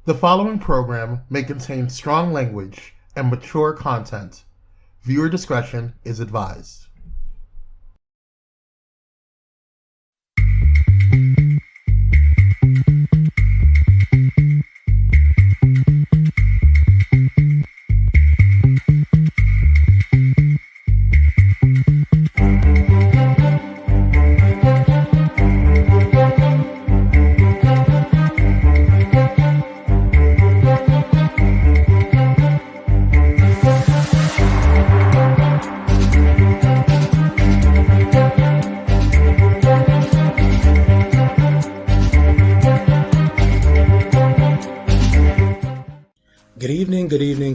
The following program may contain strong language and mature content. Viewer discretion is advised.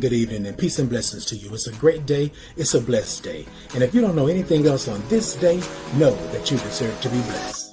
Good evening, and peace and blessings to you. It's a great day. It's a blessed day. And if you don't know anything else on this day, know that you deserve to be blessed.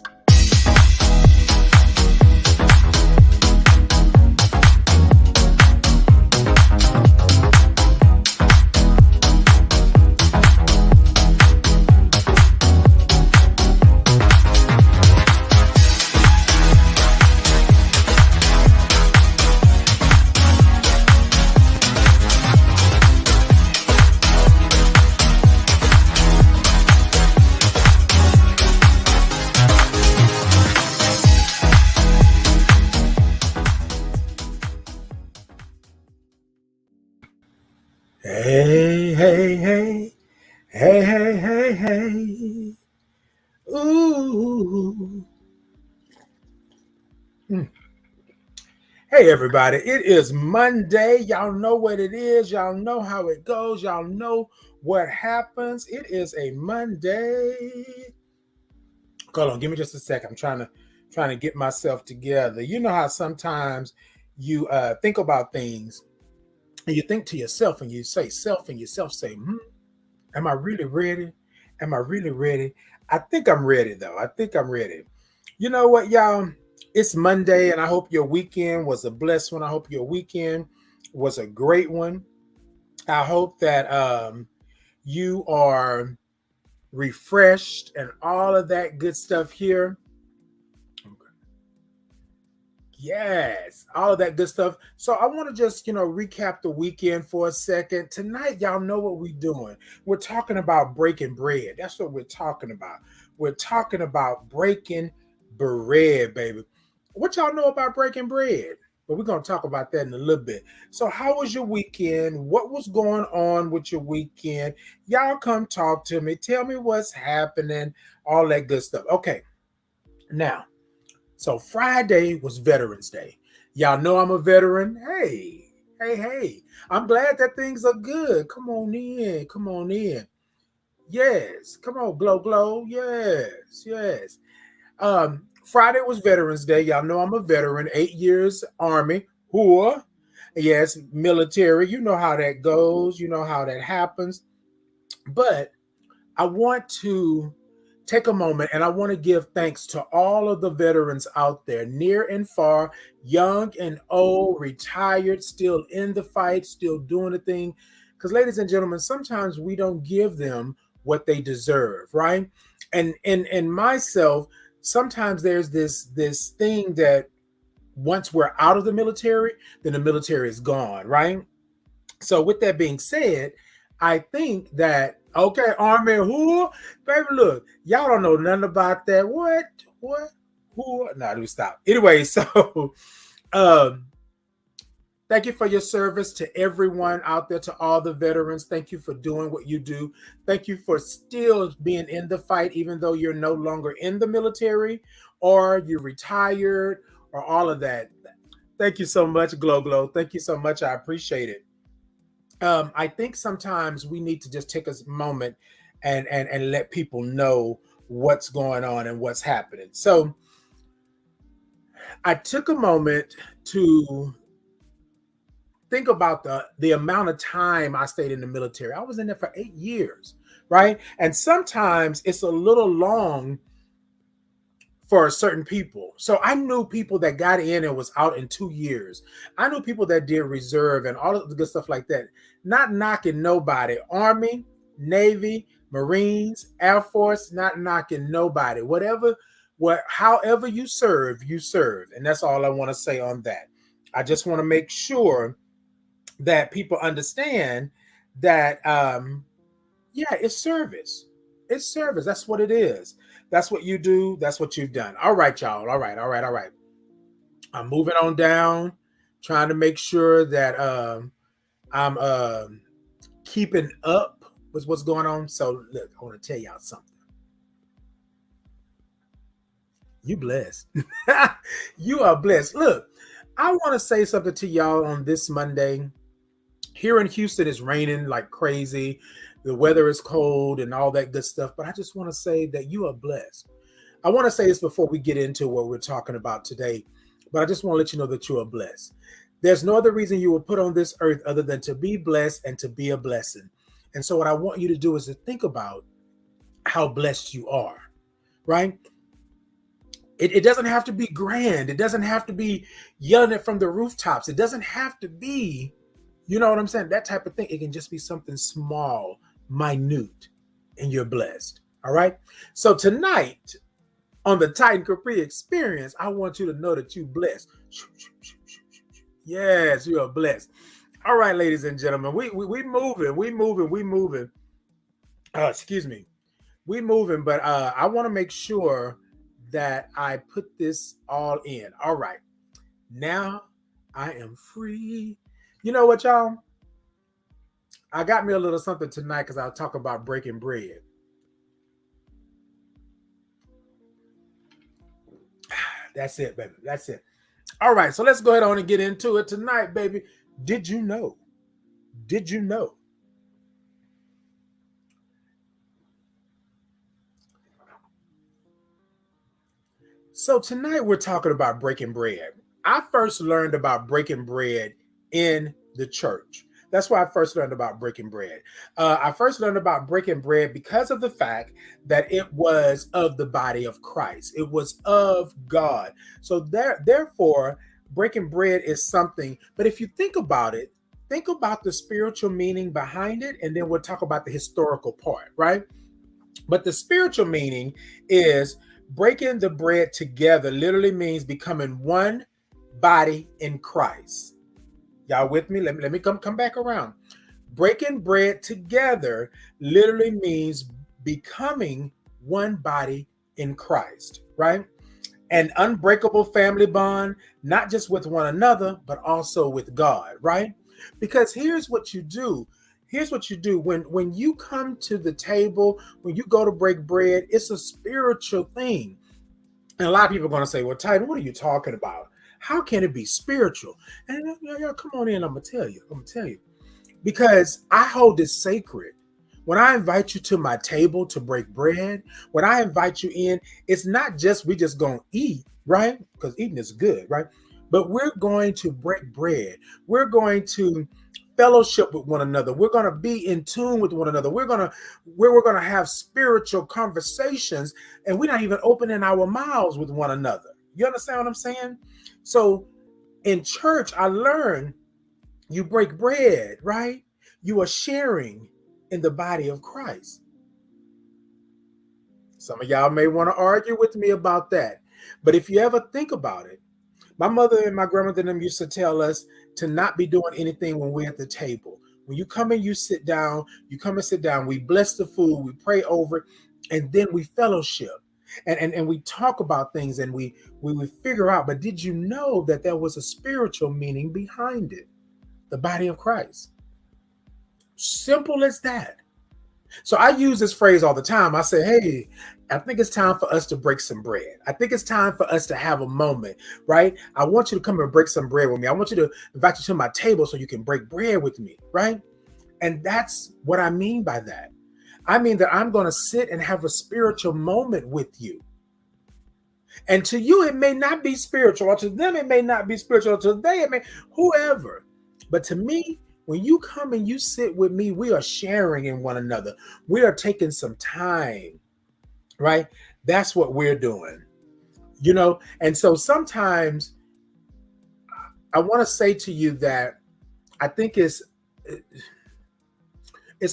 Hey. Ooh. Hey, everybody. It is Monday. Y'all know what it is. Y'all know how it goes. Y'all know what happens. It is a Monday. Hold on. Give me just a second. I'm trying to get myself together. You know how sometimes you think about things and you think to yourself and you say self and yourself say, am I really ready? Am I really ready? I think I'm ready, though. I think I'm ready. You know what, y'all? It's Monday, and I hope your weekend was a blessed one. I hope your weekend was a great one. I hope that you are refreshed and all of that good stuff here. Yes, all of that good stuff. So I want to just, recap the weekend for a second. Tonight, y'all know what we're doing. We're talking about breaking bread. That's what we're talking about. We're talking about breaking bread, baby. What y'all know about breaking bread? But we're going to talk about that in a little bit. So how was your weekend? What was going on with your weekend? Y'all come talk to me. Tell me what's happening, all that good stuff. Okay, now. So Friday was Veterans Day. Y'all know I'm a veteran. Hey. I'm glad that things are good. Come on in. Come on in. Yes. Come on, glow. Yes. Friday was Veterans Day. Y'all know I'm a veteran, 8 years Army. Whoa. Yes, military. You know how that goes. You know how that happens. But I want to take a moment and I want to give thanks to all of the veterans out there, near and far, young and old, retired, still in the fight, still doing the thing. Because, ladies and gentlemen, sometimes we don't give them what they deserve, right? And myself, sometimes there's this thing that once we're out of the military, then the military is gone, right? So with that being said, I think that okay, Army who, baby, look, y'all don't know nothing about that. What, who? No, do stop. Anyway, so um, thank you for your service to everyone out there, to all the veterans. Thank you for doing what you do. Thank you for still being in the fight, even though you're no longer in the military or you're retired or all of that. Thank you so much, Glow. Thank you so much. I appreciate it. I think sometimes we need to just take a moment and let people know what's going on and what's happening. So I took a moment to think about the amount of time I stayed in the military. I was in there for 8 years, right? And sometimes it's a little long for certain people. So I knew people that got in and was out in 2 years. I knew people that did reserve and all of the good stuff like that. Not knocking nobody. Army, Navy, Marines, Air Force, not knocking nobody. However you serve, and that's all I want to say on that. I just want to make sure that people understand that yeah, it's service. It's service. That's what it is. That's what you do. That's what you've done. All right, y'all. All right. I'm moving on down, trying to make sure that I'm keeping up with what's going on. So look, I want to tell y'all something. You blessed. You are blessed. Look, I want to say something to y'all on this Monday. Here in Houston, it's raining like crazy. The weather is cold and all that good stuff. But I just want to say that you are blessed. I want to say this before we get into what we're talking about today, but I just want to let you know that you are blessed. There's no other reason you were put on this earth other than to be blessed and to be a blessing. And so, what I want you to do is to think about how blessed you are, right? It doesn't have to be grand. It doesn't have to be yelling it from the rooftops. It doesn't have to be, you know what I'm saying? That type of thing. It can just be something small, minute, and you're blessed. All right. So tonight on the Titan Capri Experience, I want you to know that you're blessed. Yes, you are blessed. All right, ladies and gentlemen, we moving. Excuse me. We moving, but I want to make sure that I put this all in. All right. Now I am free. You know what, y'all? I got me a little something tonight because I'll talk about breaking bread. That's it, baby. That's it. All right. So let's go ahead on and get into it tonight, baby. Did you know? Did you know? So tonight we're talking about breaking bread. I first learned about breaking bread in the church. That's why I first learned about breaking bread. I first learned about breaking bread because of the fact that it was of the body of Christ. It was of God. So therefore, breaking bread is something. But if you think about it, think about the spiritual meaning behind it, and then we'll talk about the historical part, right? But the spiritual meaning is breaking the bread together literally means becoming one body in Christ. Y'all with me? Let me come back around. Breaking bread together literally means becoming one body in Christ, right? An unbreakable family bond, not just with one another, but also with God, right? Because here's what you do. Here's what you do when you come to the table, when you go to break bread, it's a spiritual thing. And a lot of people are going to say, well, Titan, what are you talking about? How can it be spiritual? And come on in. I'm going to tell you. Because I hold it sacred. When I invite you to my table to break bread, when I invite you in, it's not just we just going to eat, right? Because eating is good, right? But we're going to break bread. We're going to fellowship with one another. We're going to be in tune with one another. We're going to have spiritual conversations, and we're not even opening our mouths with one another. You understand what I'm saying? So in church, I learned you break bread, right? You are sharing in the body of Christ. Some of y'all may want to argue with me about that. But if you ever think about it, my mother and my grandmother and them used to tell us to not be doing anything when we're at the table. When you come and you sit down, we bless the food, we pray over it, and then we fellowship. And we talk about things and we figure out, but did you know that there was a spiritual meaning behind it? The body of Christ. Simple as that. So I use this phrase all the time. I say, hey, I think it's time for us to break some bread. I think it's time for us to have a moment, right? I want you to come and break some bread with me. I want you to invite you to my table so you can break bread with me, right? And that's what I mean by that. I mean that I'm going to sit and have a spiritual moment with you. And to you, it may not be spiritual, or to them, it may not be spiritual, or to they, it may, whoever. But to me, when you come and you sit with me, we are sharing in one another. We are taking some time, right? That's what we're doing, you know? And so sometimes I want to say to you that I think it's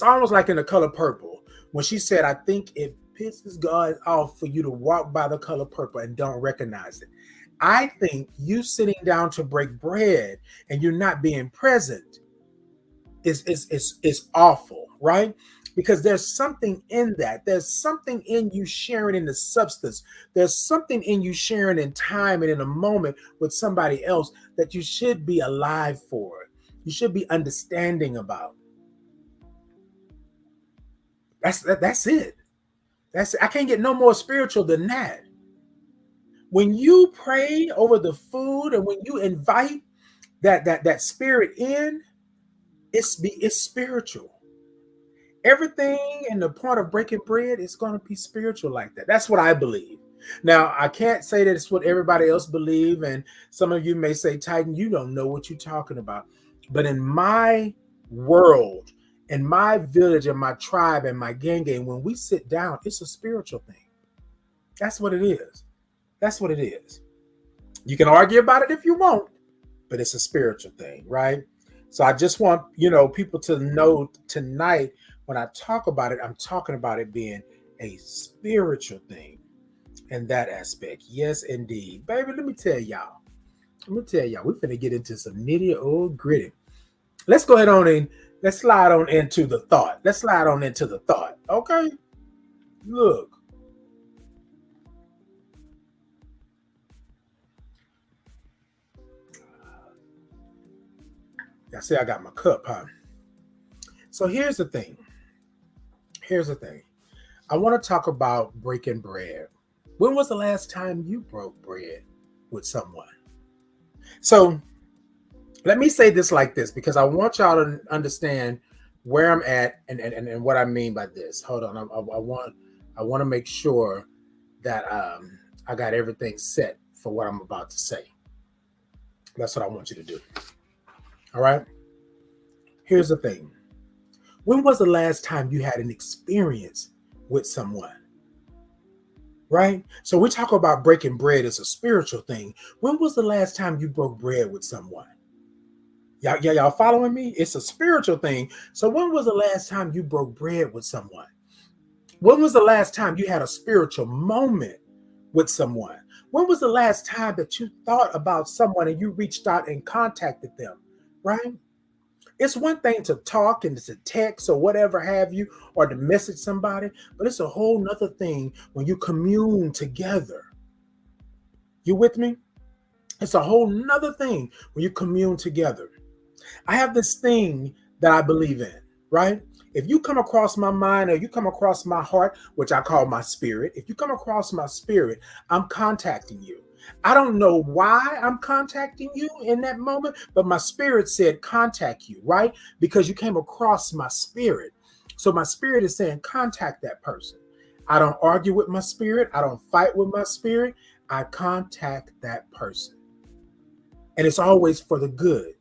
almost like in The Color Purple when she said, I think it pisses God off for you to walk by the color purple and don't recognize it. I think you sitting down to break bread and you're not being present is awful, right? Because there's something in that. There's something in you sharing in the substance. There's something in you sharing in time and in a moment with somebody else that you should be alive for. You should be understanding about. That's it. I can't get no more spiritual than that. When you pray over the food and when you invite that spirit in, it's spiritual. Everything in the point of breaking bread is going to be spiritual like that. That's what I believe. Now, I can't say that it's what everybody else believe, and some of you may say, Titan, you don't know what you're talking about. But in my world, in my village, in my tribe, in my gang, when we sit down, it's a spiritual thing. That's what it is. That's what it is. You can argue about it if you want, but it's a spiritual thing, right? So I just want, people to know tonight when I talk about it, I'm talking about it being a spiritual thing in that aspect. Yes, indeed. Baby, let me tell y'all, we're finna get into some nitty old gritty. Let's go ahead on and let's slide on into the thought. Okay? Look. I see I got my cup, huh? So here's the thing. I want to talk about breaking bread. When was the last time you broke bread with someone? So let me say this like this, because I want y'all to understand where I'm at and what I mean by this. Hold on. I want to make sure that I got everything set for what I'm about to say. That's what I want you to do. All right. Here's the thing. When was the last time you had an experience with someone? Right? So we talk about breaking bread as a spiritual thing. When was the last time you broke bread with someone? Y'all following me? It's a spiritual thing. So when was the last time you broke bread with someone? When was the last time you had a spiritual moment with someone? When was the last time that you thought about someone and you reached out and contacted them? Right? It's one thing to talk and to text or whatever have you, or to message somebody, but it's a whole nother thing when you commune together. You with me? It's a whole nother thing when you commune together. I have this thing that I believe in, right? If you come across my mind or you come across my heart, which I call my spirit, if you come across my spirit, I'm contacting you. I don't know why I'm contacting you in that moment, but my spirit said contact you, right? Because you came across my spirit. So my spirit is saying contact that person. I don't argue with my spirit. I don't fight with my spirit. I contact that person. And it's always for the good.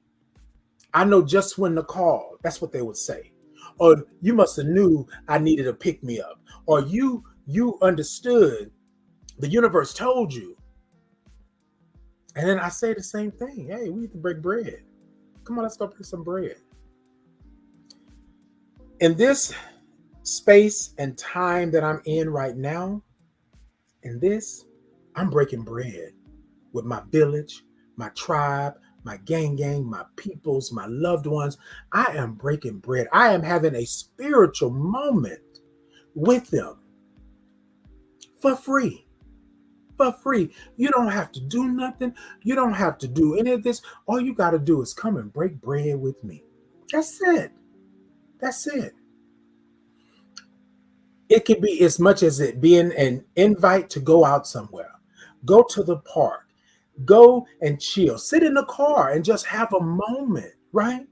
I know just when to call. That's what they would say. Or you must have knew I needed a pick me up. Or you understood. The universe told you. And then I say the same thing. Hey, we need to break bread. Come on, let's go break some bread. In this space and time that I'm in right now, I'm breaking bread with my village, my tribe, my gang, my peoples, my loved ones. I am breaking bread. I am having a spiritual moment with them for free. For free. You don't have to do nothing. You don't have to do any of this. All you got to do is come and break bread with me. That's it. That's it. It could be as much as it being an invite to go out somewhere. Go to the park. Go and chill. Sit in the car and just have a moment, right?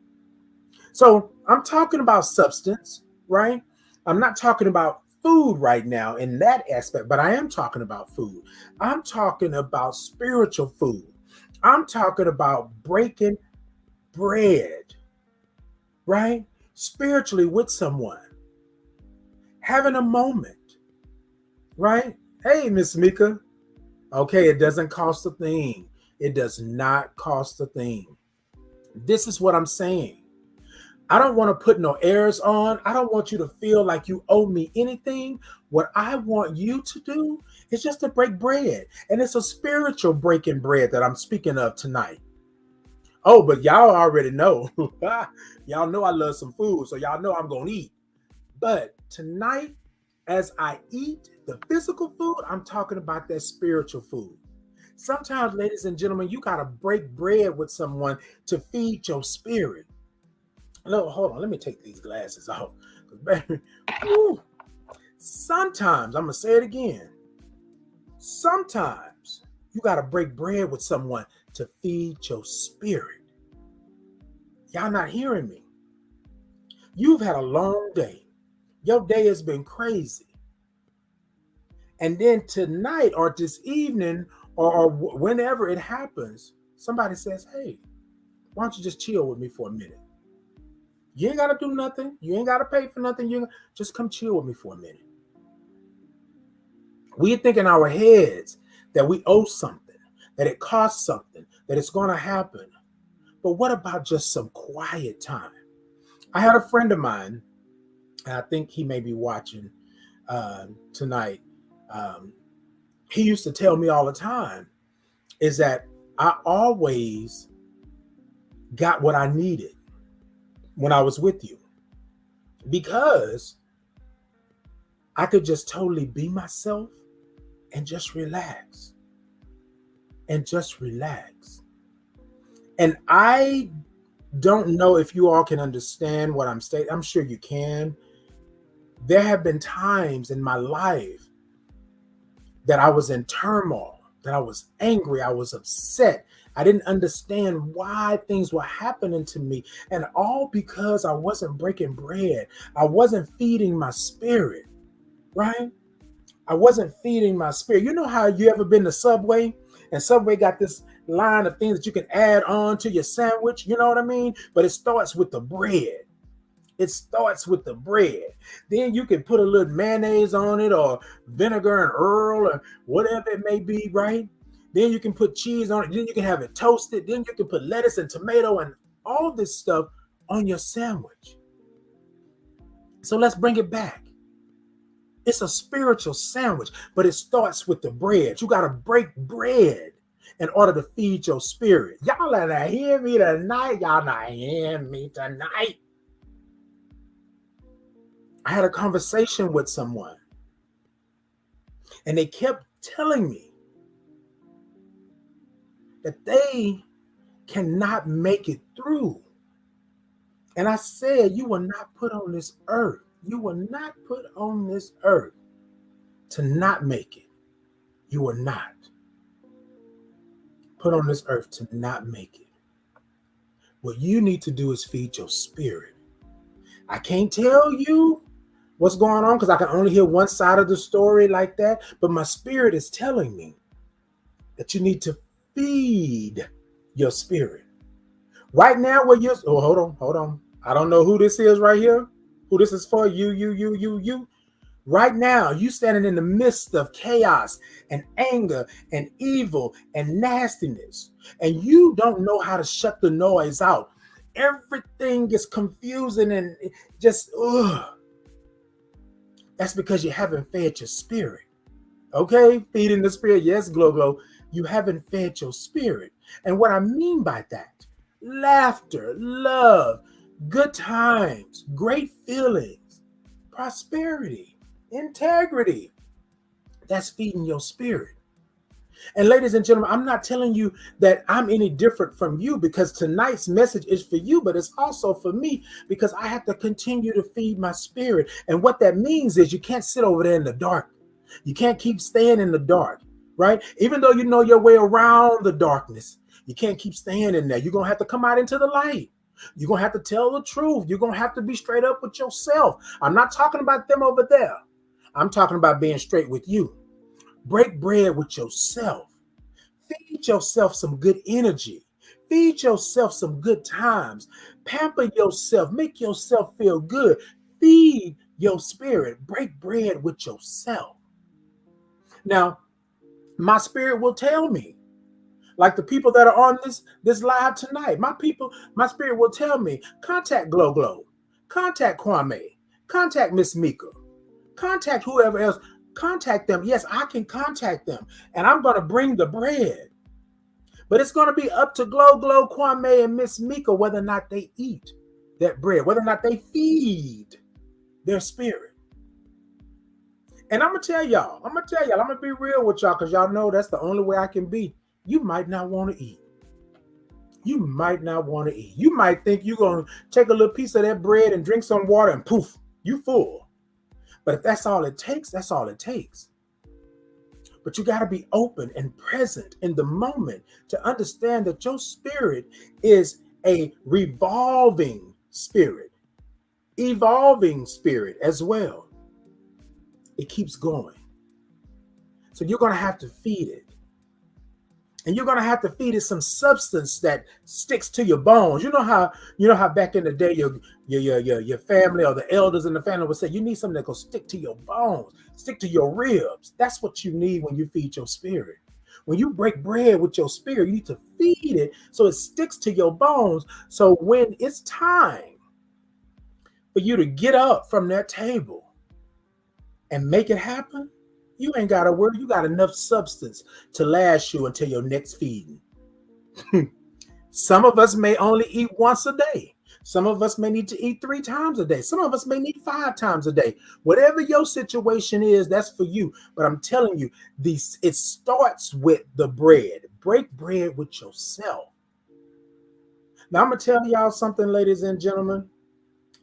So I'm talking about substance, right? I'm not talking about food right now in that aspect, but I am talking about food. I'm talking about spiritual food. I'm talking about breaking bread, right? Spiritually with someone, having a moment, right? Hey, Miss Mika. Okay, it doesn't cost a thing. It does not cost a thing. This is what I'm saying. I don't want to put no airs on. I don't want you to feel like you owe me anything. What I want you to do is just to break bread. And it's a spiritual breaking bread that I'm speaking of tonight. Oh, but y'all already know. Y'all know I love some food, so y'all know I'm going to eat. But tonight, as I eat the physical food, I'm talking about that spiritual food. Sometimes, ladies and gentlemen, you got to break bread with someone to feed your spirit. Look, hold on. Let me take these glasses off. Baby, sometimes, I'm going to say it again. Sometimes you got to break bread with someone to feed your spirit. Y'all not hearing me. You've had a long day. Your day has been crazy. And then tonight or this evening or whenever it happens, somebody says, hey, why don't you just chill with me for a minute? You ain't got to do nothing. You ain't got to pay for nothing. You just come chill with me for a minute. We think in our heads that we owe something, that it costs something, that it's going to happen. But what about just some quiet time? I had a friend of mine, and I think he may be watching tonight. He used to tell me all the time is that I always got what I needed when I was with you because I could just totally be myself and just relax. And just relax. And I don't know if you all can understand what I'm saying. I'm sure you can. There have been times in my life that I was in turmoil, that I was angry, I was upset. I didn't understand why things were happening to me. And all because I wasn't breaking bread. I wasn't feeding my spirit, right? I wasn't feeding my spirit. You know how you ever been to Subway and Subway got this line of things that you can add on to your sandwich? You know what I mean? But it starts with the bread. It starts with the bread. Then you can put a little mayonnaise on it or vinegar and Earl or whatever it may be, right? Then you can put cheese on it. Then you can have it toasted. Then you can put lettuce and tomato and all this stuff on your sandwich. So let's bring it back. It's a spiritual sandwich, but it starts with the bread. You got to break bread in order to feed your spirit. Y'all are not hearing me tonight. Y'all not hearing me tonight. I had a conversation with someone, and they kept telling me that they cannot make it through. And I said, you were not put on this earth. You were not put on this earth to not make it. You were not put on this earth to not make it. What you need to do is feed your spirit. I can't tell you what's going on because I can only hear one side of the story like that. But my spirit is telling me that you need to feed your spirit. Right now, where you're, oh, hold on. I don't know who this is right here. Who this is for? You. Right now, you standing in the midst of chaos and anger and evil and nastiness, and you don't know how to shut the noise out. Everything is confusing and just, That's because you haven't fed your spirit. Okay? Feeding the spirit. Yes, Glow. You haven't fed your spirit. And what I mean by that, laughter, love, good times, great feelings, prosperity, integrity. That's feeding your spirit. And ladies and gentlemen, I'm not telling you that I'm any different from you because tonight's message is for you, but it's also for me because I have to continue to feed my spirit. And what that means is you can't sit over there in the dark. You can't keep staying in the dark, right? Even though you know your way around the darkness, you can't keep staying in there. You're going to have to come out into the light. You're going to have to tell the truth. You're going to have to be straight up with yourself. I'm not talking about them over there. I'm talking about being straight with you. Break bread with yourself. Feed yourself some good energy. Feed yourself some good times. Pamper yourself. Make yourself feel good. Feed your spirit. Break bread with yourself. Now, my spirit will tell me Like the people that are on this live tonight, my spirit will tell me, contact Glow Glow, contact Kwame, contact Miss Mika, contact whoever else, contact them. Yes, I can contact them, and I'm going to bring the bread. But it's going to be up to Glow Glow, Kwame, and Miss Mika whether or not they eat that bread, whether or not they feed their spirit. And I'm going to tell y'all, I'm going to be real with y'all, because y'all know that's the only way I can be. You might not want to eat. You might not want to eat. You might think you're going to take a little piece of that bread and drink some water and poof, you full. But if that's all it takes, that's all it takes. But you got to be open and present in the moment to understand that your spirit is a revolving spirit, evolving spirit as well. It keeps going. So you're going to have to feed it. And you're going to have to feed it some substance that sticks to your bones. You know how back in the day your family or the elders in the family would say, you need something that will stick to your bones, stick to your ribs. That's what you need when you feed your spirit. When you break bread with your spirit, you need to feed it so it sticks to your bones. So when it's time for you to get up from that table and make it happen, you ain't got to worry. You got enough substance to last you until your next feeding. Some of us may only eat once a day. Some of us may need to eat 3 times a day. Some of us may need 5 times a day. Whatever your situation is, that's for you. But I'm telling you, it starts with the bread. Break bread with yourself. Now, I'm going to tell y'all something, ladies and gentlemen.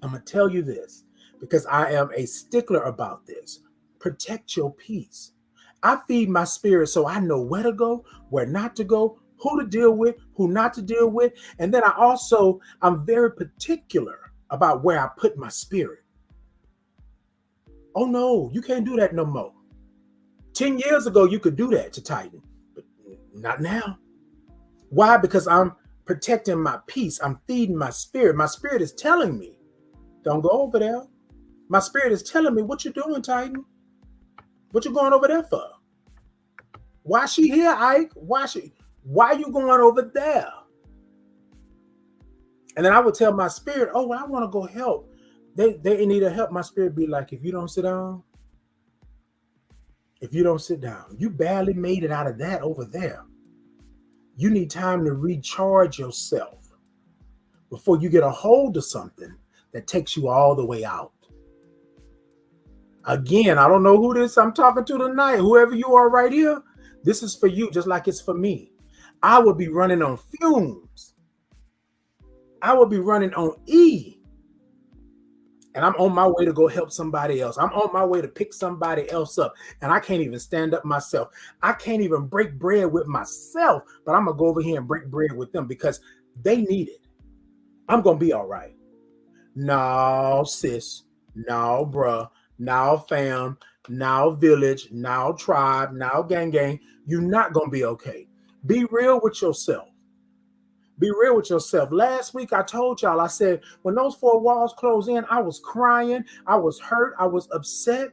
I'm going to tell you this because I am a stickler about this. Protect your peace. I feed my spirit so I know where to go, where not to go, who to deal with, who not to deal with. And then I'm very particular about where I put my spirit. Oh no, you can't do that no more. 10 years ago, you could do that to Titan, but not now. Why? Because I'm protecting my peace. I'm feeding my spirit. My spirit is telling me, don't go over there. My spirit is telling me, what you doing, Titan? What you going over there for? Why she here, Ike? Why you going over there? And then I would tell my spirit, oh, well, I want to go help. They need help. My spirit be like, if you don't sit down, you barely made it out of that over there. You need time to recharge yourself before you get a hold of something that takes you all the way out. Again, I don't know who this I'm talking to tonight. Whoever you are right here, this is for you, just like it's for me. I would be running on fumes. I would be running on E. And I'm on my way to go help somebody else. I'm on my way to pick somebody else up. And I can't even stand up myself. I can't even break bread with myself. But I'm going to go over here and break bread with them because they need it. I'm going to be all right. No, sis. No, bruh. Now fam, now village, now tribe, now gang. You're not going to be okay. Be real with yourself. Be real with yourself. Last week, I told y'all, I said, when those 4 walls closed in, I was crying. I was hurt. I was upset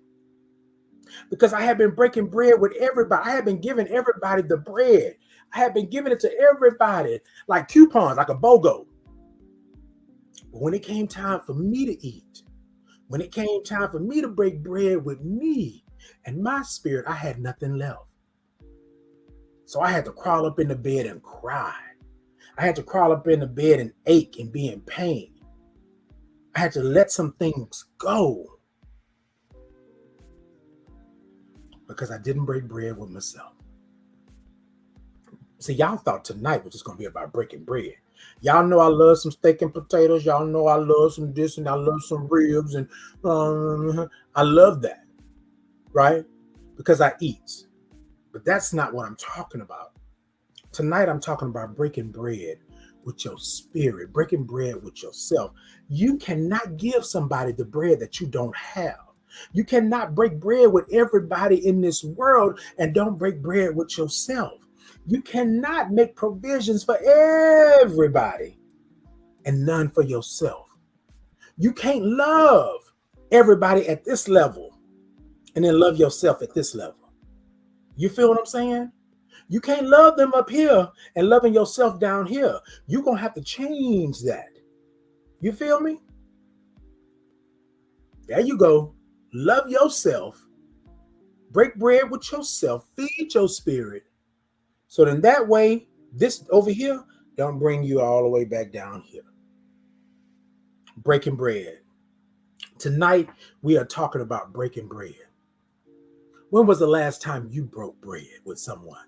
because I had been breaking bread with everybody. I had been giving everybody the bread. I had been giving it to everybody like coupons, like a BOGO. But when it came time for me to eat, when it came time for me to break bread with me and my spirit, I had nothing left. So I had to crawl up in the bed and cry. I had to crawl up in the bed and ache and be in pain. I had to let some things go because I didn't break bread with myself. See, y'all thought tonight was just going to be about breaking bread. Y'all know I love some steak and potatoes. Y'all know I love some this and I love some ribs. And I love that, right? Because I eat. But that's not what I'm talking about. Tonight, I'm talking about breaking bread with your spirit, breaking bread with yourself. You cannot give somebody the bread that you don't have. You cannot break bread with everybody in this world and don't break bread with yourself. You cannot make provisions for everybody and none for yourself. You can't love everybody at this level and then love yourself at this level. You feel what I'm saying? You can't love them up here and loving yourself down here. You're going to have to change that. You feel me? There you go. Love yourself. Break bread with yourself. Feed your spirit. So then that way, this over here don't bring you all the way back down here. Breaking bread. Tonight, we are talking about breaking bread. When was the last time you broke bread with someone?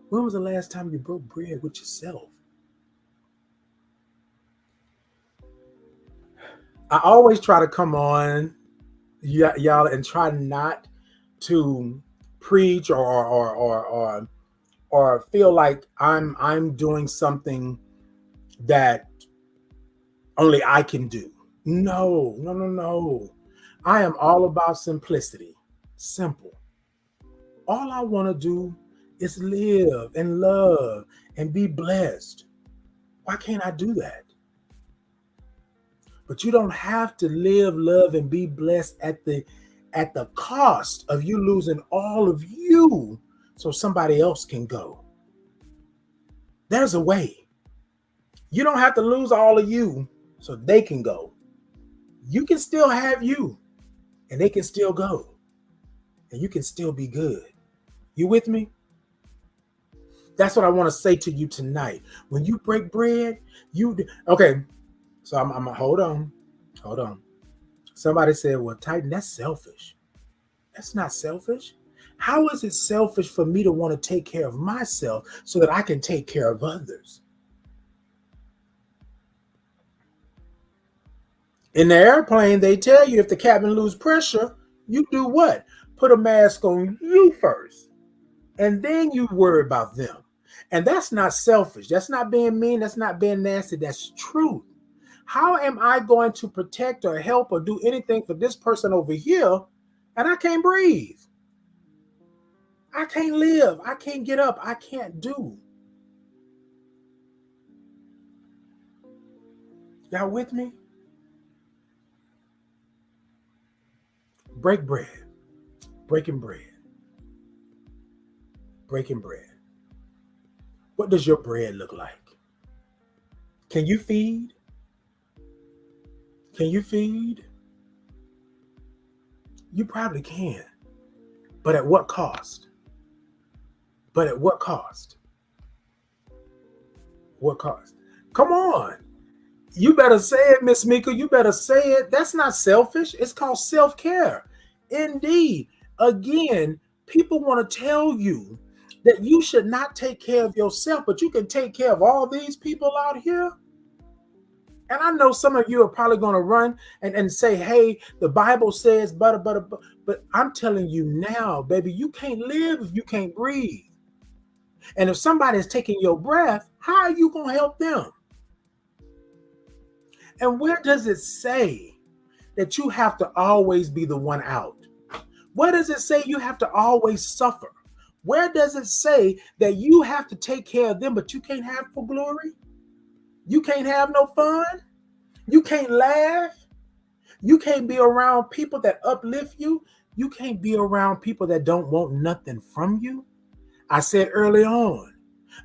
When was the last time you broke bread with yourself? I always try to come on, y'all, and try not to preach or feel like I'm doing something that only I can do. No, no, no, no. I am all about simplicity. Simple. All I want to do is live and love and be blessed. Why can't I do that? But you don't have to live, love, and be blessed at the cost of you losing all of you so somebody else can go. There's a way. You don't have to lose all of you so they can go. You can still have you and they can still go. And you can still be good. You with me? That's what I want to say to you tonight. When you break bread, okay. So I'm hold on. Somebody said, well, Titan, that's selfish. That's not selfish. How is it selfish for me to want to take care of myself so that I can take care of others? In the airplane, they tell you if the cabin loses pressure, you do what? Put a mask on you first. And then you worry about them. And that's not selfish. That's not being mean. That's not being nasty. That's truth. How am I going to protect or help or do anything for this person over here and I can't breathe? I can't live. I can't get up. I can't do. Y'all with me? Break bread. Breaking bread. Breaking bread. What does your bread look like? Can you feed? Can you feed? You probably can. But at what cost? But at what cost? What cost? Come on. You better say it, Miss Mika. You better say it. That's not selfish. It's called self-care. Indeed. Again, people want to tell you that you should not take care of yourself, but you can take care of all these people out here. And I know some of you are probably going to run and say, hey, the Bible says, but I'm telling you now, baby, you can't live if you can't breathe. And if somebody is taking your breath, how are you going to help them? And where does it say that you have to always be the one out? Where does it say you have to always suffer? Where does it say that you have to take care of them, but you can't have for glory? You can't have no fun? You can't laugh? You can't be around people that uplift you? You can't be around people that don't want nothing from you? I said early on,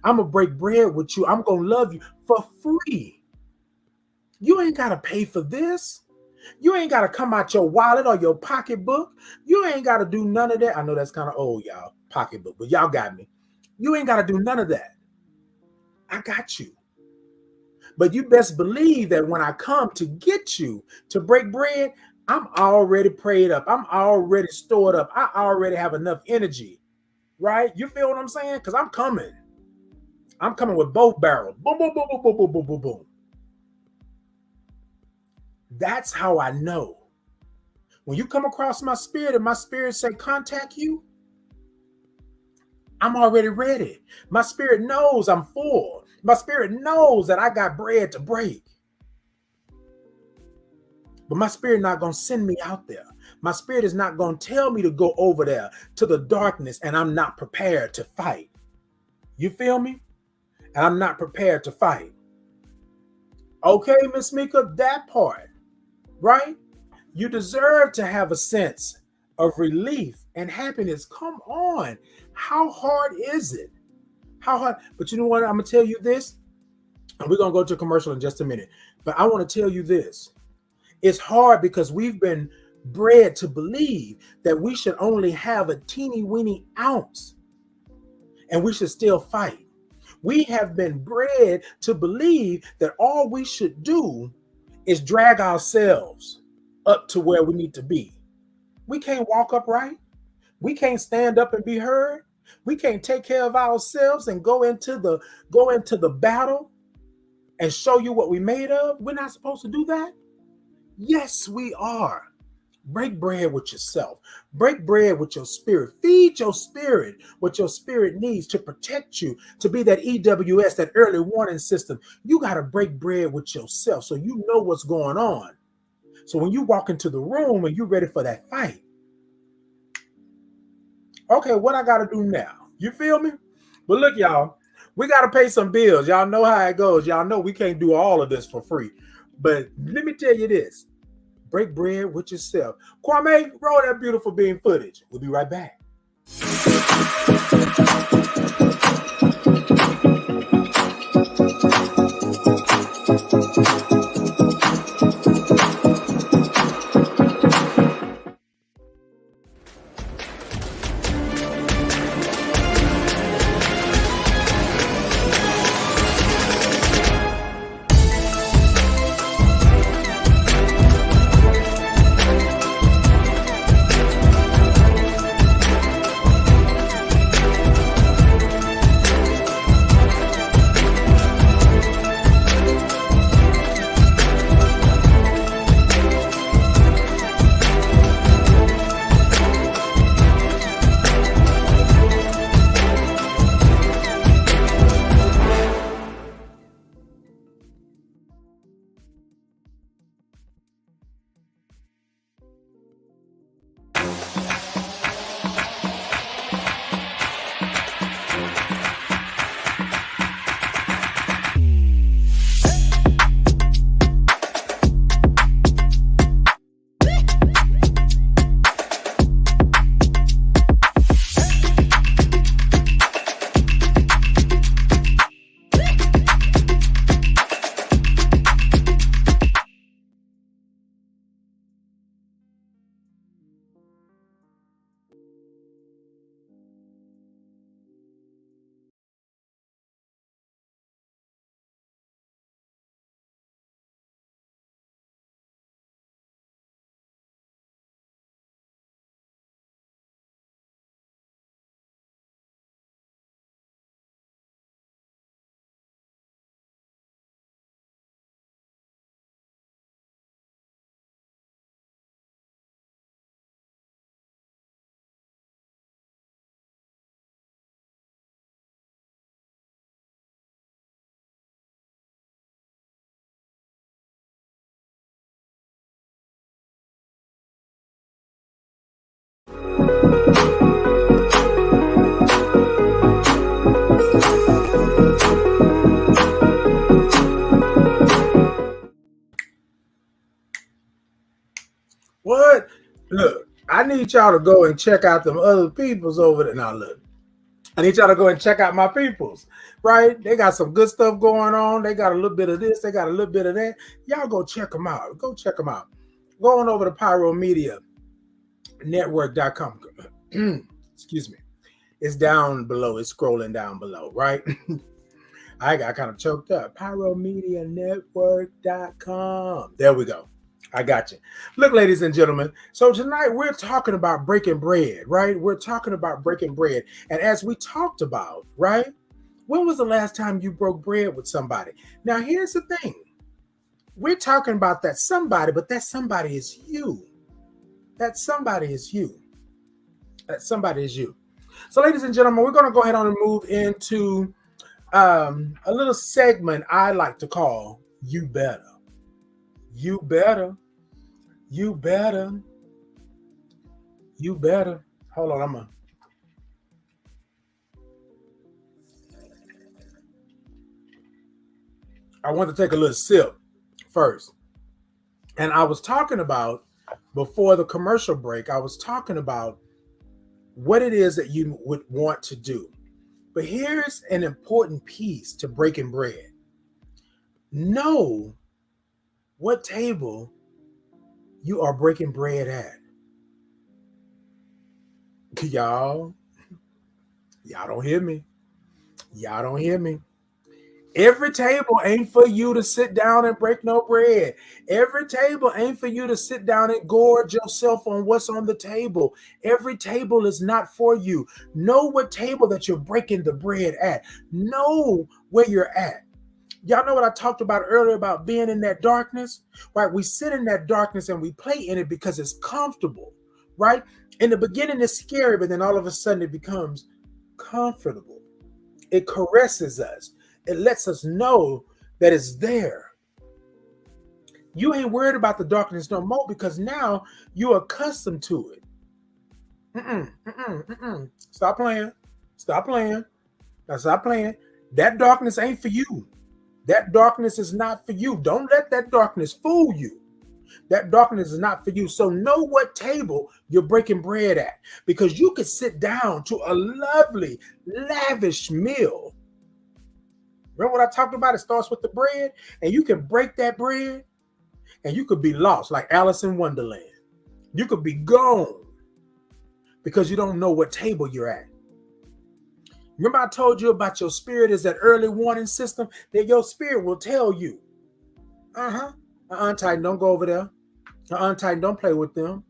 I'm going to break bread with you. I'm going to love you for free. You ain't got to pay for this. You ain't got to come out your wallet or your pocketbook. You ain't got to do none of that. I know that's kind of old, y'all, pocketbook, but y'all got me. You ain't got to do none of that. I got you. But you best believe that when I come to get you to break bread, I'm already prayed up. I'm already stored up. I already have enough energy, right? You feel what I'm saying? Because I'm coming. I'm coming with both barrels. Boom, boom, boom, boom, boom, boom, boom, boom, boom. That's how I know. When you come across my spirit and my spirit say contact you, I'm already ready. My spirit knows I'm full. My spirit knows that I got bread to break. But my spirit not going to send me out there. My spirit is not going to tell me to go over there to the darkness and I'm not prepared to fight. You feel me? And I'm not prepared to fight. Okay, Miss Mika, that part, right? You deserve to have a sense of relief and happiness. Come on. How hard is it? How hard? But you know what? I'm going to tell you this, and we're going to go to a commercial in just a minute. But I want to tell you this. It's hard because we've been bred to believe that we should only have a teeny weeny ounce and we should still fight. We have been bred to believe that all we should do is drag ourselves up to where we need to be. We can't walk upright. We can't stand up and be heard. We can't take care of ourselves and go into the battle and show you what we made of. We're not supposed to do that. Yes, we are. Break bread with yourself. Break bread with your spirit. Feed your spirit what your spirit needs to protect you, to be that EWS, that early warning system. You got to break bread with yourself so you know what's going on. So when you walk into the room and you're ready for that fight, okay, what I got to do now? You feel me? But look, y'all, we got to pay some bills. Y'all know how it goes. Y'all know we can't do all of this for free. But let me tell you this. Break bread with yourself. Kwame, roll that beautiful bean footage. We'll be right back. What? Look, I need y'all to go and check out them other peoples over there. Now, look, I need y'all to go and check out my peoples, right? They got some good stuff going on. They got a little bit of this. They got a little bit of that. Y'all go check them out. Go check them out. Go on over to Pyro Media Network.com. Excuse me. It's down below. It's scrolling down below, right? I got kind of choked up. PyroMediaNetwork.com. There we go. I got you. Look, ladies and gentlemen. So tonight we're talking about breaking bread, right? We're talking about breaking bread. And as we talked about, right? When was the last time you broke bread with somebody? Now, here's the thing. We're talking about that somebody, but that somebody is you. That somebody is you. That somebody is you. So, ladies and gentlemen, we're going to go ahead on and move into a little segment I like to call You Better. You better. You better. You better. Hold on, I want to take a little sip first. And I was talking about before the commercial break, I was talking about what it is that you would want to do. But here's an important piece to breaking bread. Know what table you are breaking bread at. Y'all don't hear me. Y'all don't hear me. Every table ain't for you to sit down and break no bread. Every table ain't for you to sit down and gorge yourself on what's on the table. Every table is not for you. Know what table that you're breaking the bread at. Know where you're at. Y'all know what I talked about earlier about being in that darkness, right? We sit in that darkness and we play in it because it's comfortable, right? In the beginning, it's scary, but then all of a sudden it becomes comfortable. It caresses us. It lets us know that it's there. You ain't worried about the darkness no more because now you're accustomed to it. Stop playing. Stop playing. Now stop playing. That darkness ain't for you. That darkness is not for you. Don't let that darkness fool you. That darkness is not for you. So know what table you're breaking bread at, because you could sit down to a lovely, lavish meal. Remember what I talked about? It starts with the bread, and you can break that bread, and you could be lost like Alice in Wonderland. You could be gone because you don't know what table you're at. Remember I told you about your spirit is that early warning system that your spirit will tell you. Titan, don't go over there. Titan, don't play with them.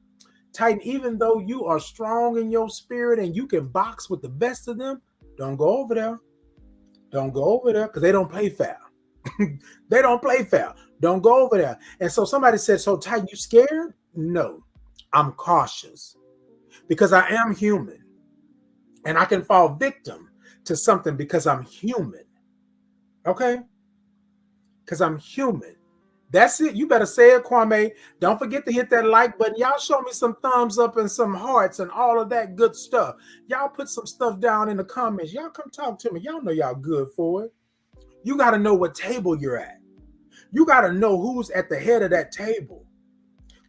Titan, even though you are strong in your spirit and you can box with the best of them, don't go over there. Don't go over there because they don't play fair. They don't play fair. Don't go over there. And so somebody said, so Titan, you scared? No, I'm cautious because I am human and I can fall victim to something because I'm human. Okay? Because I'm human. That's it. You better say it, Kwame. Don't forget to hit that like button. Y'all show me some thumbs up and some hearts and all of that good stuff. Y'all put some stuff down in the comments. Y'all come talk to me. Y'all know y'all good for it. You got to know what table you're at. You got to know who's at the head of that table.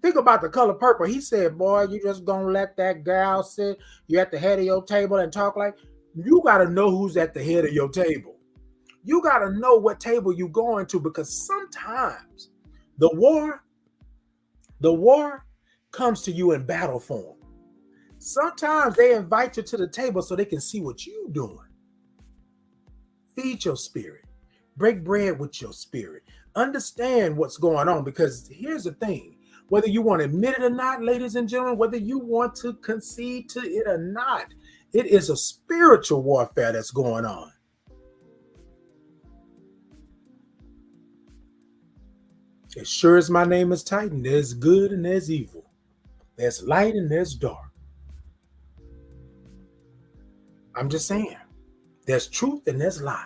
Think about The Color Purple. He said, boy, you just going to let that gal sit. You at the head of your table and talk like. You got to know who's at the head of your table. You got to know what table you're going to, because sometimes the war comes to you in battle form. Sometimes they invite you to the table so they can see what you're doing. Feed your spirit. Break bread with your spirit. Understand what's going on, because here's the thing. Whether you want to admit it or not, ladies and gentlemen, whether you want to concede to it or not, it is a spiritual warfare that's going on. As sure as my name is Titan, there's good and there's evil. There's light and there's dark. I'm just saying, there's truth and there's lies.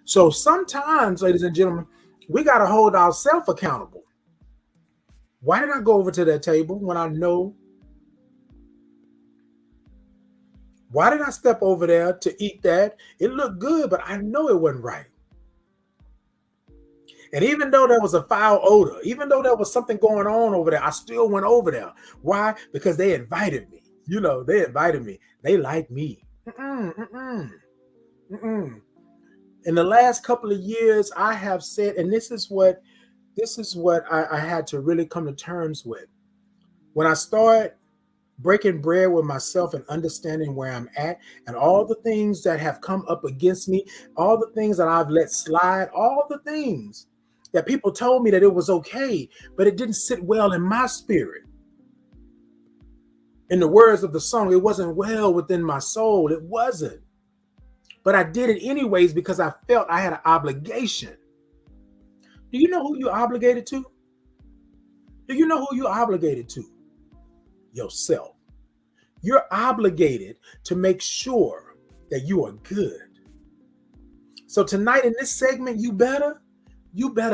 So sometimes, ladies and gentlemen, we got to hold ourselves accountable. Why did I go over to that table when I know? Why did I step over there to eat that? It looked good, but I know it wasn't right. And even though there was a foul odor, even though there was something going on over there, I still went over there. Why? Because they invited me. They invited me. They like me. In the last couple of years, I have said, and this is what I had to really come to terms with. When I started breaking bread with myself and understanding where I'm at and all the things that have come up against me, all the things that I've let slide, all the things that people told me that it was okay, but it didn't sit well in my spirit. In the words of the song, it wasn't well within my soul. It wasn't. But I did it anyways because I felt I had an obligation. Do you know who you're obligated to? Do you know who you're obligated to? Yourself. You're obligated to make sure that you are good. So tonight in this segment, you better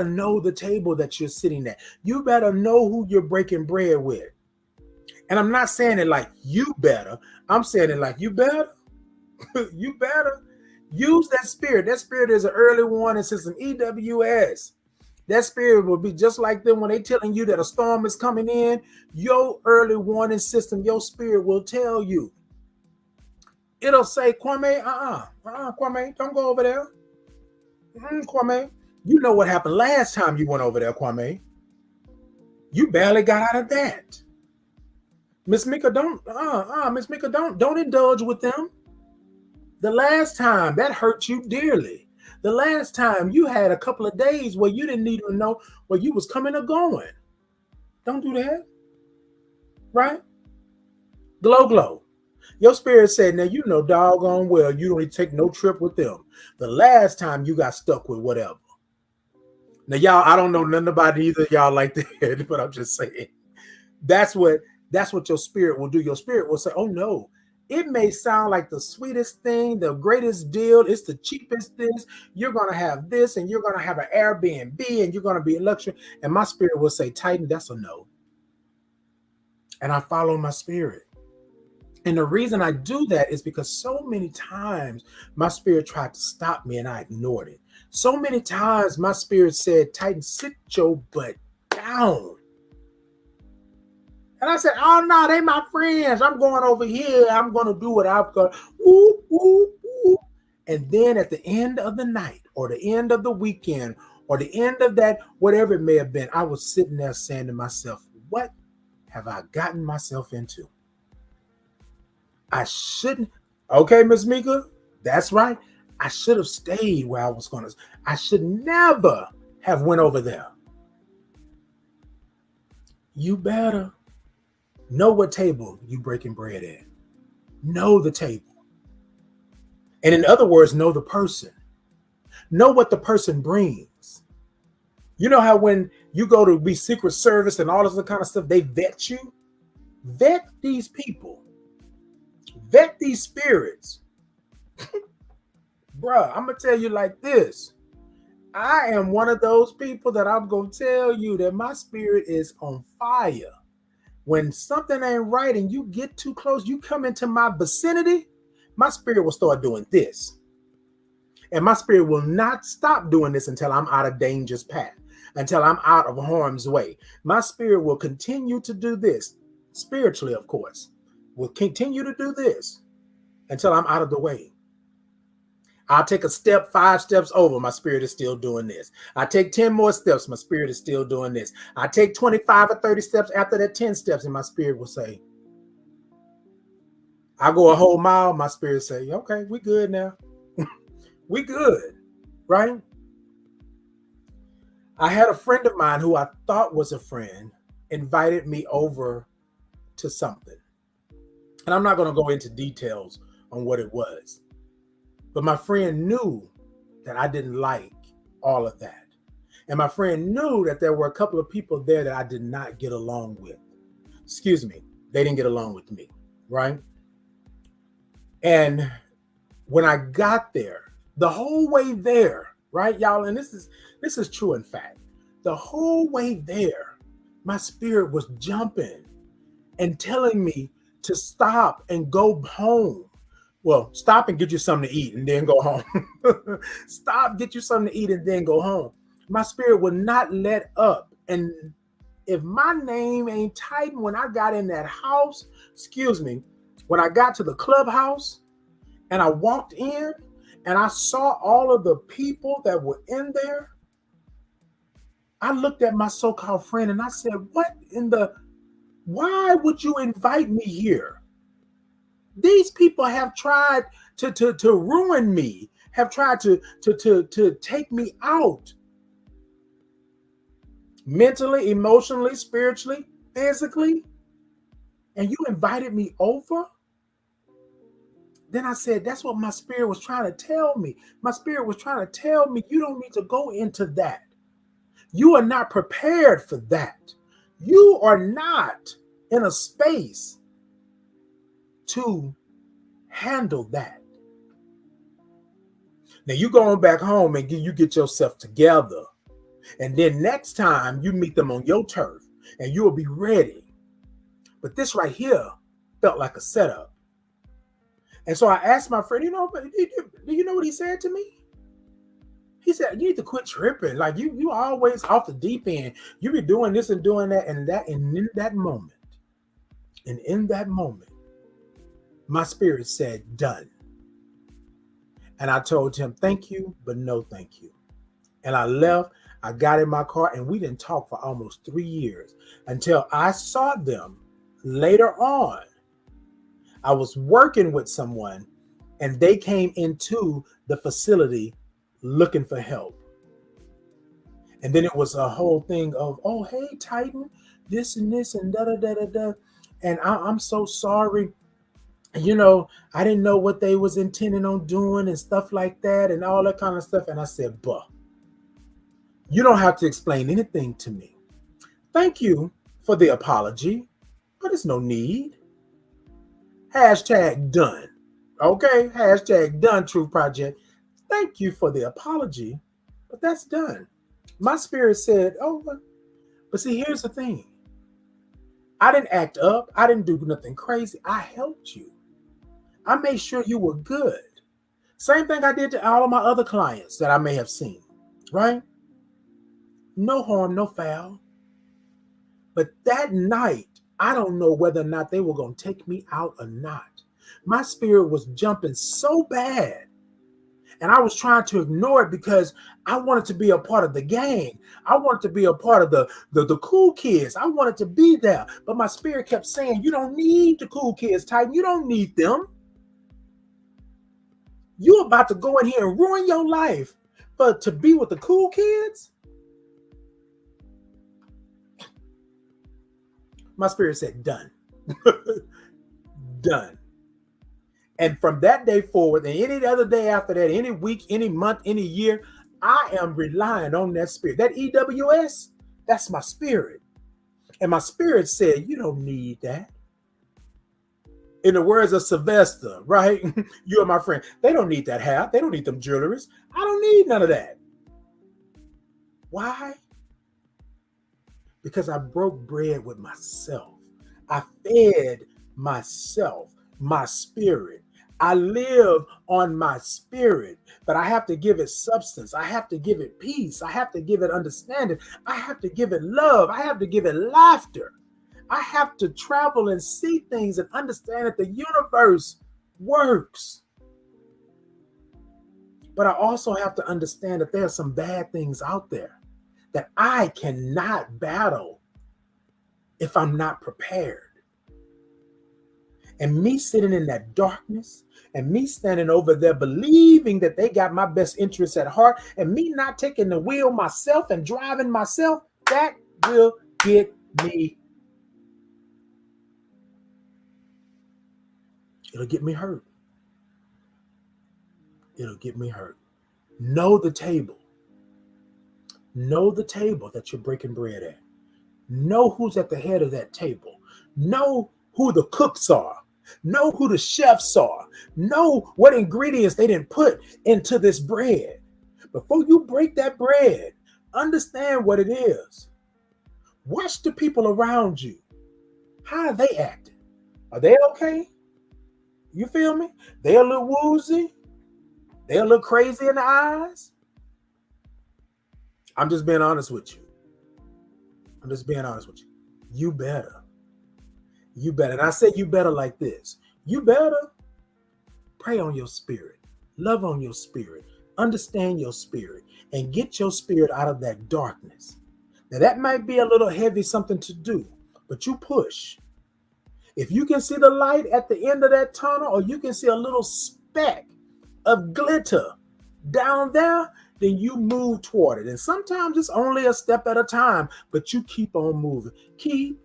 know the table that you're sitting at. You better know who you're breaking bread with. And I'm not saying it like you better. I'm saying it like you better. You better use that spirit. That spirit is an early warning system, EWS. That spirit will be just like them when they telling you that a storm is coming in. Your early warning system, your spirit will tell you. It'll say, Kwame, Kwame, don't go over there. Kwame, you know what happened last time you went over there, Kwame. You barely got out of that. Miss Mika, don't indulge with them. The last time that hurt you dearly. The last time you had a couple of days where you didn't even know where you was coming or going. Don't do that. Right? Glow. Your spirit said, now you know doggone well you don't need to take no trip with them. The last time you got stuck with whatever. Now, y'all, I don't know nothing about either of y'all like that, but I'm just saying. That's what your spirit will do. Your spirit will say, oh no. It may sound like the sweetest thing, the greatest deal. It's the cheapest this. You're going to have this, and you're going to have an Airbnb, and you're going to be in luxury. And my spirit will say, Titan, that's a no. And I follow my spirit. And the reason I do that is because so many times my spirit tried to stop me and I ignored it. So many times my spirit said, Titan, sit your butt down. And I said, oh, no, they my friends. I'm going over here. I'm going to do what I've got. Ooh, ooh, ooh. And then at the end of the night or the end of the weekend or the end of that, whatever it may have been, I was sitting there saying to myself, what have I gotten myself into? I shouldn't. Okay, Miss Mika, that's right. I should have stayed where I was going to. I should never have went over there. You better know what table you breaking bread at. Know the table. And in other words, know the person. Know what the person brings. You know how when you go to be Secret Service and all this other kind of stuff, they vet you? Vet these people. Vet these spirits. Bruh, I'm going to tell you like this. I am one of those people that I'm going to tell you that my spirit is on fire. When something ain't right and you get too close, you come into my vicinity, my spirit will start doing this. And my spirit will not stop doing this until I'm out of danger's path, until I'm out of harm's way. My spirit will continue to do this, spiritually, of course, will continue to do this until I'm out of the way. I'll take a step, 5 steps over, my spirit is still doing this. I take 10 more steps, my spirit is still doing this. I take 25 or 30 steps after that 10 steps, and my spirit will say, I go a whole mile, my spirit say, okay, we good now. We good, right? I had a friend of mine who I thought was a friend invited me over to something. And I'm not going to go into details on what it was. But my friend knew that I didn't like all of that. And my friend knew that there were a couple of people there that I did not get along with. Excuse me, they didn't get along with me, right? And when I got there, the whole way there, right, y'all, and this is true in fact, the whole way there, my spirit was jumping and telling me to stop and go home. Well, stop and get you something to eat and then go home. Stop, get you something to eat and then go home. My spirit would not let up. And if my name ain't Titan when I got in that house, when I got to the clubhouse and I walked in and I saw all of the people that were in there, I looked at my so-called friend and I said, why would you invite me here? These people have tried to ruin me, have tried to take me out mentally, emotionally, spiritually, physically, and you invited me over? Then I said, that's what my spirit was trying to tell me. My spirit was trying to tell me you don't need to go into that. You are not prepared for that. You are not in a space to handle that. Now you going back home and you get yourself together. And then next time you meet them on your turf and you will be ready. But this right here felt like a setup. And so I asked my friend, do you know what he said to me? He said, you need to quit tripping. Like you always off the deep end. You be doing this and doing that and in that moment, my spirit said, done. And I told him, thank you, but no thank you. And I left. I got in my car and we didn't talk for almost 3 years until I saw them later on. I was working with someone and they came into the facility looking for help. And then it was a whole thing of, oh, hey, Titan, this and this and da da da da da. And I'm so sorry. I didn't know what they was intending on doing and stuff like that and all that kind of stuff. And I said, "Buh, you don't have to explain anything to me. Thank you for the apology, but it's no need. Hashtag done. Okay, hashtag done, Truth Project. Thank you for the apology, but that's done." My spirit said, oh, but see, here's the thing. I didn't act up. I didn't do nothing crazy. I helped you. I made sure you were good. Same thing I did to all of my other clients that I may have seen, right? No harm, no foul. But that night, I don't know whether or not they were going to take me out or not. My spirit was jumping so bad. And I was trying to ignore it because I wanted to be a part of the gang. I wanted to be a part of the cool kids. I wanted to be there. But my spirit kept saying, you don't need the cool kids, Titan. You don't need them. You're about to go in here and ruin your life to be with the cool kids? My spirit said, done. Done. And from that day forward, and any other day after that, any week, any month, any year, I am relying on that spirit. That EWS, that's my spirit. And my spirit said, you don't need that. In the words of Sylvester, right? You are my friend. They don't need that hat. They don't need them jewelries. I don't need none of that. Why? Because I broke bread with myself. I fed myself, my spirit. I live on my spirit, but I have to give it substance. I have to give it peace. I have to give it understanding. I have to give it love. I have to give it laughter. I have to travel and see things and understand that the universe works. But I also have to understand that there are some bad things out there that I cannot battle if I'm not prepared. And me sitting in that darkness and me standing over there believing that they got my best interests at heart and me not taking the wheel myself and driving myself, that will get me. It'll get me hurt. It'll get me hurt. Know the table. Know the table that you're breaking bread at. Know who's at the head of that table. Know who the cooks are. Know who the chefs are. Know what ingredients they didn't put into this bread. Before you break that bread, understand what it is. Watch the people around you. How are they acting? Are they okay? You feel me? They a little woozy. They a little crazy in the eyes. I'm just being honest with you. You better. You better. And I say you better like this. You better pray on your spirit. Love on your spirit. Understand your spirit. And get your spirit out of that darkness. Now that might be a little heavy something to do. But you push. If you can see the light at the end of that tunnel, or you can see a little speck of glitter down there, then you move toward it. And sometimes it's only a step at a time, but you keep on moving. Keep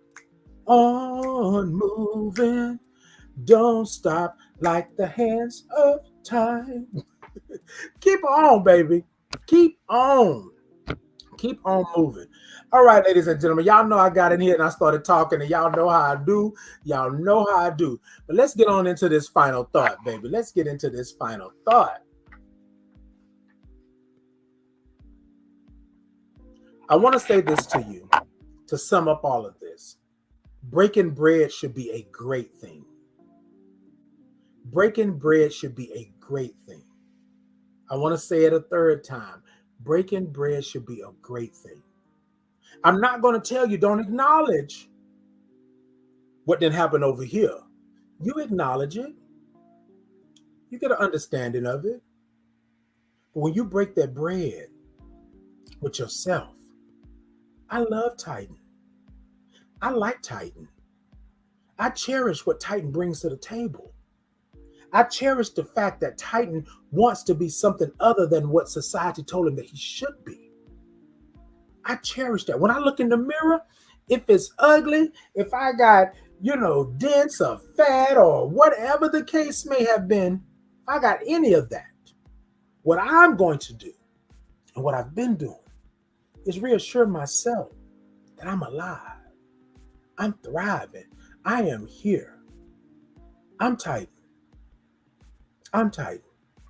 on moving. Don't stop like the hands of time. Keep on, baby. Keep on. Keep on moving. All right, ladies and gentlemen, y'all know I got in here and I started talking, and y'all know how I do. Y'all know how I do. But let's get on into this final thought, baby. Let's get into this final thought. I want to say this to you to sum up all of this. Breaking bread should be a great thing. Breaking bread should be a great thing. I want to say it a third time. Breaking bread should be a great thing. I'm not going to tell you don't acknowledge what didn't happen over here. You acknowledge it. You get an understanding of it. But when you break that bread with yourself, I love Titan. I like Titan. I cherish what Titan brings to the table. I cherish the fact that Titan wants to be something other than what society told him that he should be. I cherish that. When I look in the mirror, if it's ugly, if I got, dents or fat or whatever the case may have been, if I got any of that, what I'm going to do and what I've been doing is reassure myself that I'm alive. I'm thriving. I am here. I'm Titan. I'm Titan.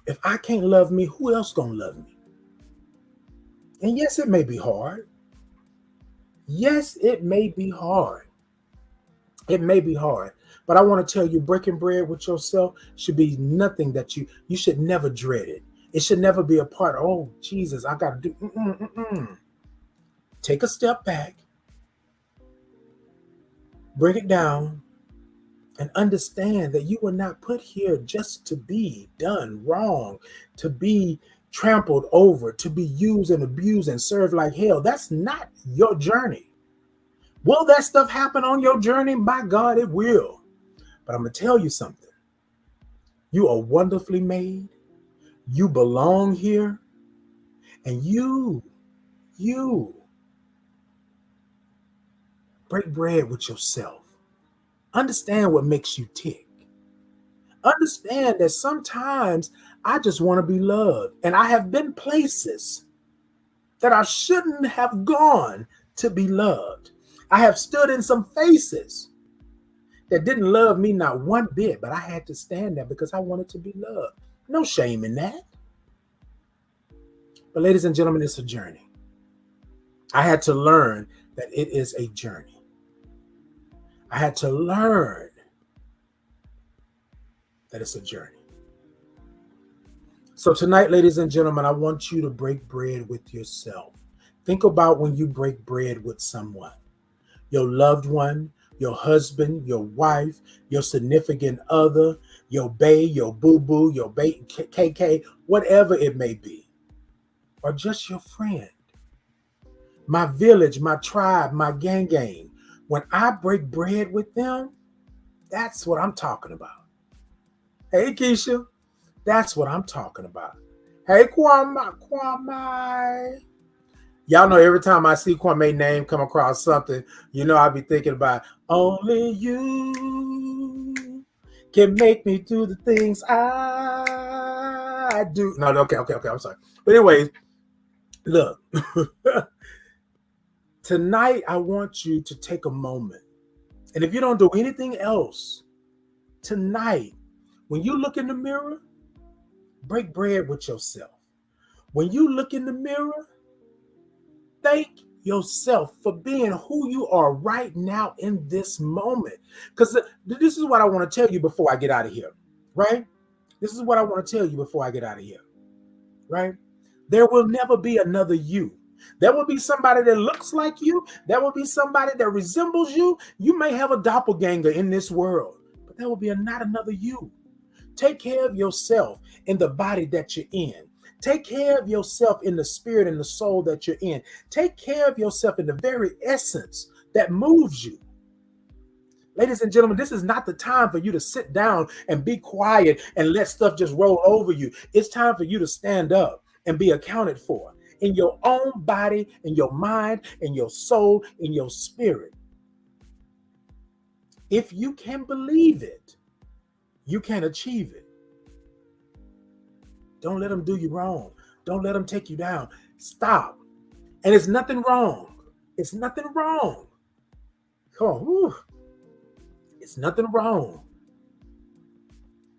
If I can't love me, who else gonna love me? And yes, it may be hard. Yes, it may be hard. It may be hard. But I want to tell you, breaking bread with yourself should be nothing that you should never dread it. It should never be a part. Oh, Jesus, I got to do. Take a step back. Bring it down. And understand that you were not put here just to be done wrong, to be trampled over, to be used and abused and served like hell. That's not your journey. Will that stuff happen on your journey? By God, it will. But I'm going to tell you something. You are wonderfully made. You belong here. And you break bread with yourself. Understand what makes you tick. Understand that sometimes I just want to be loved. And I have been places that I shouldn't have gone to be loved. I have stood in some faces that didn't love me not one bit, but I had to stand there because I wanted to be loved. No shame in that. But ladies and gentlemen, it's a journey. I had to learn that it is a journey. I had to learn that it's a journey. So tonight, ladies and gentlemen, I want you to break bread with yourself. Think about when you break bread with someone, your loved one, your husband, your wife, your significant other, your bae, your boo-boo, your KK, whatever it may be, or just your friend, my village, my tribe, my gang. When I break bread with them, that's what I'm talking about. Hey, Keisha, that's what I'm talking about. Hey, Kwame. Y'all know every time I see Kwame's name come across something, I'll be thinking about only you can make me do the things I do. No, okay, I'm sorry. But anyways, look, tonight I want you to take a moment. And if you don't do anything else, tonight, when you look in the mirror, break bread with yourself. When you look in the mirror, thank yourself for being who you are right now in this moment. Because this is what I want to tell you before I get out of here, right? This is what I want to tell you before I get out of here, right? There will never be another you. There will be somebody that looks like you. There will be somebody that resembles you. You may have a doppelganger in this world, but there will be not another you. Take care of yourself in the body that you're in. Take care of yourself in the spirit and the soul that you're in. Take care of yourself in the very essence that moves you. Ladies and gentlemen, this is not the time for you to sit down and be quiet and let stuff just roll over you. It's time for you to stand up and be accounted for in your own body, in your mind, in your soul, in your spirit. If you can believe it, you can achieve it. Don't let them do you wrong. Don't let them take you down. Stop. And it's nothing wrong. It's nothing wrong. Come on. Whew. It's nothing wrong.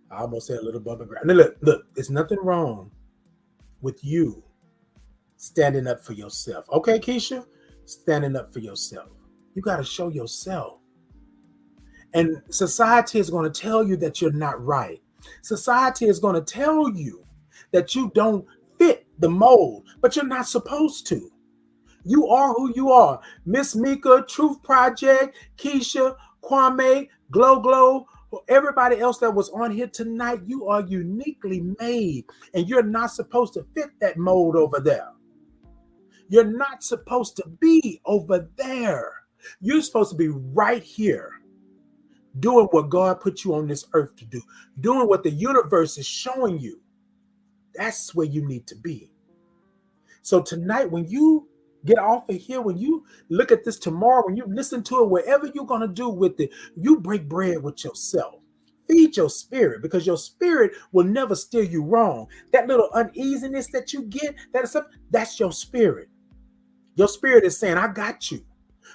I almost said a little bump and grind. Now look, it's nothing wrong with you standing up for yourself. Okay, Keisha? Standing up for yourself. You got to show yourself. And society is going to tell you that you're not right. Society is going to tell you that you don't fit the mold, but you're not supposed to. You are who you are. Miss Mika, Truth Project, Keisha, Kwame, Glow Glow, everybody else that was on here tonight, you are uniquely made, and you're not supposed to fit that mold over there. You're not supposed to be over there. You're supposed to be right here, doing what God put you on this earth to do, doing what the universe is showing you. That's where you need to be. So tonight, when you get off of here, when you look at this tomorrow, when you listen to it, whatever you're going to do with it, you break bread with yourself. Feed your spirit, because your spirit will never steer you wrong. That little uneasiness that you get, that's your spirit. Your spirit is saying, I got you,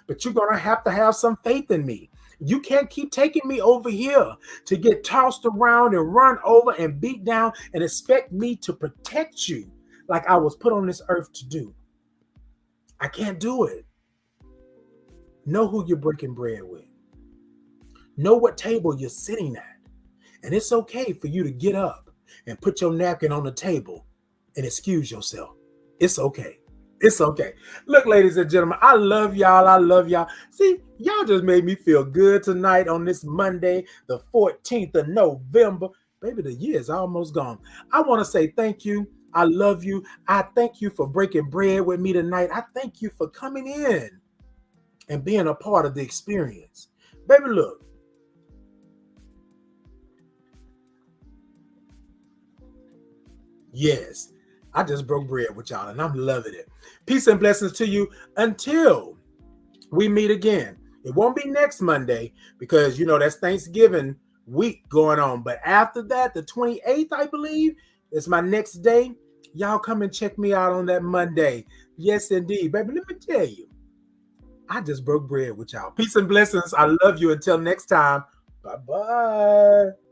but you're going to have some faith in me. You can't keep taking me over here to get tossed around and run over and beat down and expect me to protect you like I was put on this earth to do. I can't do it. Know who you're breaking bread with. Know what table you're sitting at. And it's okay for you to get up and put your napkin on the table and excuse yourself. It's okay. It's okay. Look, ladies and gentlemen, I love y'all. I love y'all. See, y'all just made me feel good tonight on this Monday, the 14th of November. Baby, the year is almost gone. I want to say thank you. I love you. I thank you for breaking bread with me tonight. I thank you for coming in and being a part of the experience. Baby, look. Yes, I just broke bread with y'all and I'm loving it. Peace and blessings to you until we meet again. It won't be next Monday because, that's Thanksgiving week going on. But after that, the 28th, I believe, is my next day. Y'all come and check me out on that Monday. Yes, indeed. Baby, let me tell you, I just broke bread with y'all. Peace and blessings. I love you. Until next time. Bye-bye.